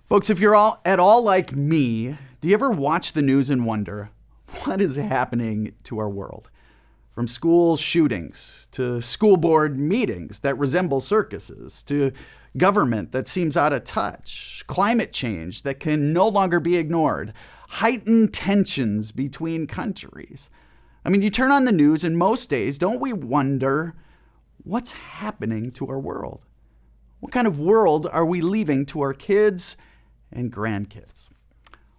Folks, if you're all at all like me, do you ever watch the news and wonder what is happening to our world? From school shootings to school board meetings that resemble circuses to government that seems out of touch, climate change that can no longer be ignored, heightened tensions between countries. I mean, you turn on the news and most days, don't we wonder what's happening to our world? What kind of world are we leaving to our kids and grandkids?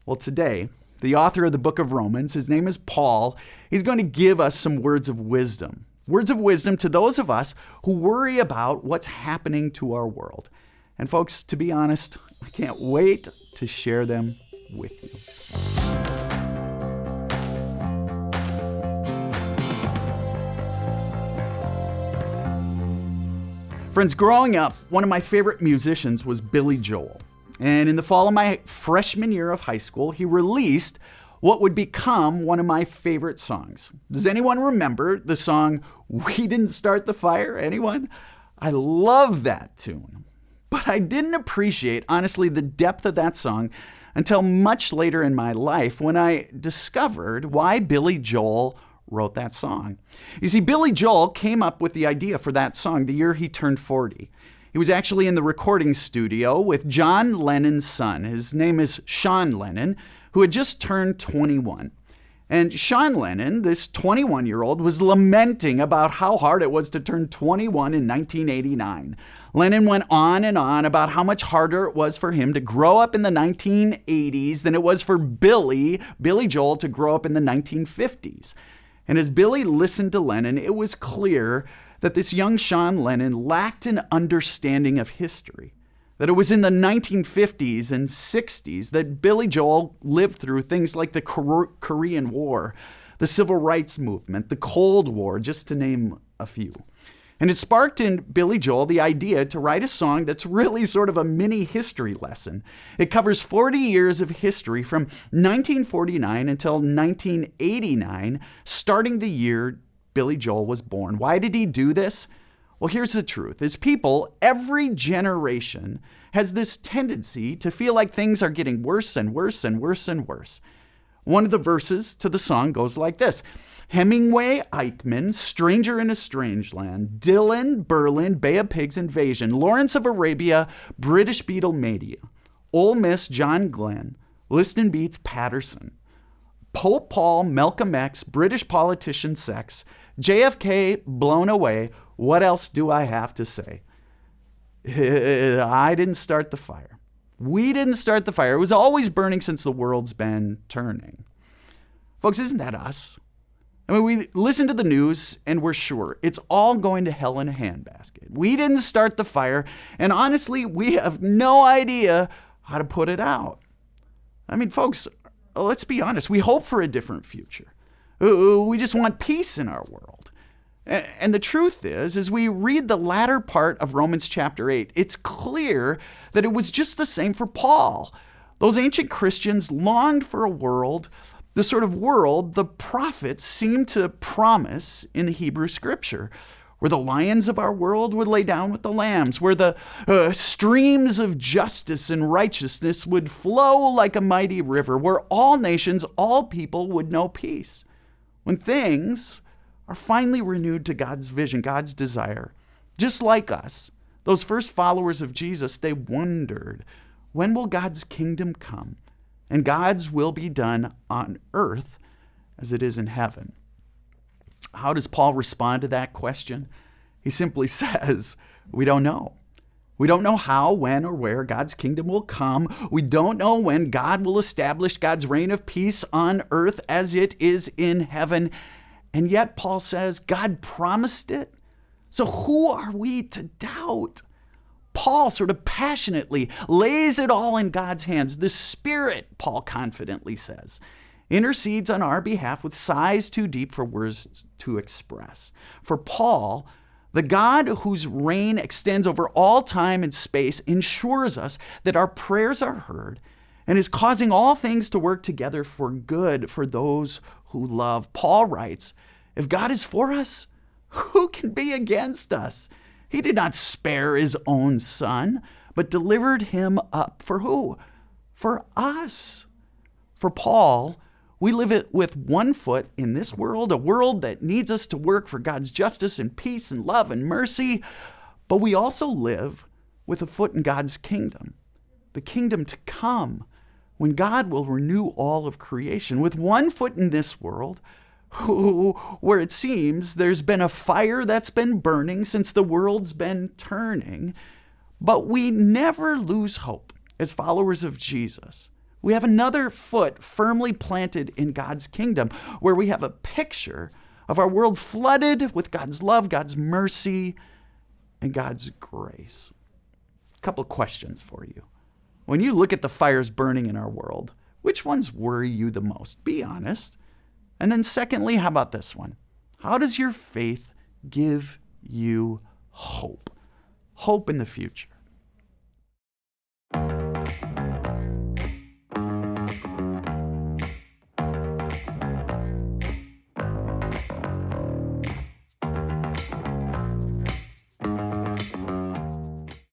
Well, today, the author of the book of Romans, his name is Paul, he's going to give us some words of wisdom. Words of wisdom to those of us who worry about what's happening to our world. And folks, to be honest, I can't wait to share them with you. Friends, growing up, one of my favorite musicians was Billy Joel. And in the fall of my freshman year of high school, he released what would become one of my favorite songs. Does anyone remember the song, "We Didn't Start the Fire"? Anyone? I love that tune. But I didn't appreciate, honestly, the depth of that song until much later in my life when I discovered why Billy Joel wrote that song. You see, Billy Joel came up with the idea for that song the year he turned 40. He was actually in the recording studio with John Lennon's son. His name is Sean Lennon, who had just turned 21. And Sean Lennon, this 21-year-old, was lamenting about how hard it was to turn 21 in 1989. Lennon went on and on about how much harder it was for him to grow up in the 1980s than it was for Billy Joel, to grow up in the 1950s. And as Billy listened to Lennon, it was clear that this young Sean Lennon lacked an understanding of history, that it was in the 1950s and 60s that Billy Joel lived through things like the Korean War, the Civil Rights Movement, the Cold War, just to name a few. And it sparked in Billy Joel the idea to write a song that's really sort of a mini history lesson. It covers 40 years of history from 1949 until 1989, starting the year Billy Joel was born. Why did he do this? Well, here's the truth. As people, every generation has this tendency to feel like things are getting worse and worse and worse and worse. One of the verses to the song goes like this: Hemingway, Eichmann, Stranger in a Strange Land, Dylan, Berlin, Bay of Pigs invasion, Lawrence of Arabia, British Beatlemania, Ole Miss, John Glenn, Liston Beats, Patterson, Pope Paul, Malcolm X, British politician sex, JFK blown away. What else do I have to say? I didn't start the fire. We didn't start the fire. It was always burning since the world's been turning. Folks, isn't that us? I mean, we listen to the news and we're sure it's all going to hell in a handbasket. We didn't start the fire, and honestly, we have no idea how to put it out. I mean, folks, let's be honest. We hope for a different future. We just want peace in our world. And the truth is, as we read the latter part of Romans chapter 8, it's clear that it was just the same for Paul. Those ancient Christians longed for a world, the sort of world the prophets seemed to promise in Hebrew scripture, where the lions of our world would lay down with the lambs, where the streams of justice and righteousness would flow like a mighty river, where all nations, all people would know peace. When things are finally renewed to God's vision, God's desire, just like us, those first followers of Jesus, they wondered, when will God's kingdom come and God's will be done on earth as it is in heaven? How does Paul respond to that question? He simply says, we don't know. We don't know how, when, or where God's kingdom will come. We don't know when God will establish God's reign of peace on earth as it is in heaven. And yet, Paul says, God promised it. So who are we to doubt? Paul sort of passionately lays it all in God's hands. The Spirit, Paul confidently says, intercedes on our behalf with sighs too deep for words to express. For Paul, the God whose reign extends over all time and space ensures us that our prayers are heard and is causing all things to work together for good for those who love. Paul writes, if God is for us, who can be against us? He did not spare his own son, but delivered him up for who? for us. For Paul, we live it with one foot in this world, a world that needs us to work for God's justice and peace and love and mercy, but we also live with a foot in God's kingdom, the kingdom to come, when God will renew all of creation. With one foot in this world, where it seems there's been a fire that's been burning since the world's been turning, but we never lose hope as followers of Jesus. We have another foot firmly planted in God's kingdom, where we have a picture of our world flooded with God's love, God's mercy, and God's grace. A couple of questions for you. When you look at the fires burning in our world, which ones worry you the most? Be honest. And then secondly, how about this one? How does your faith give you hope? Hope in the future.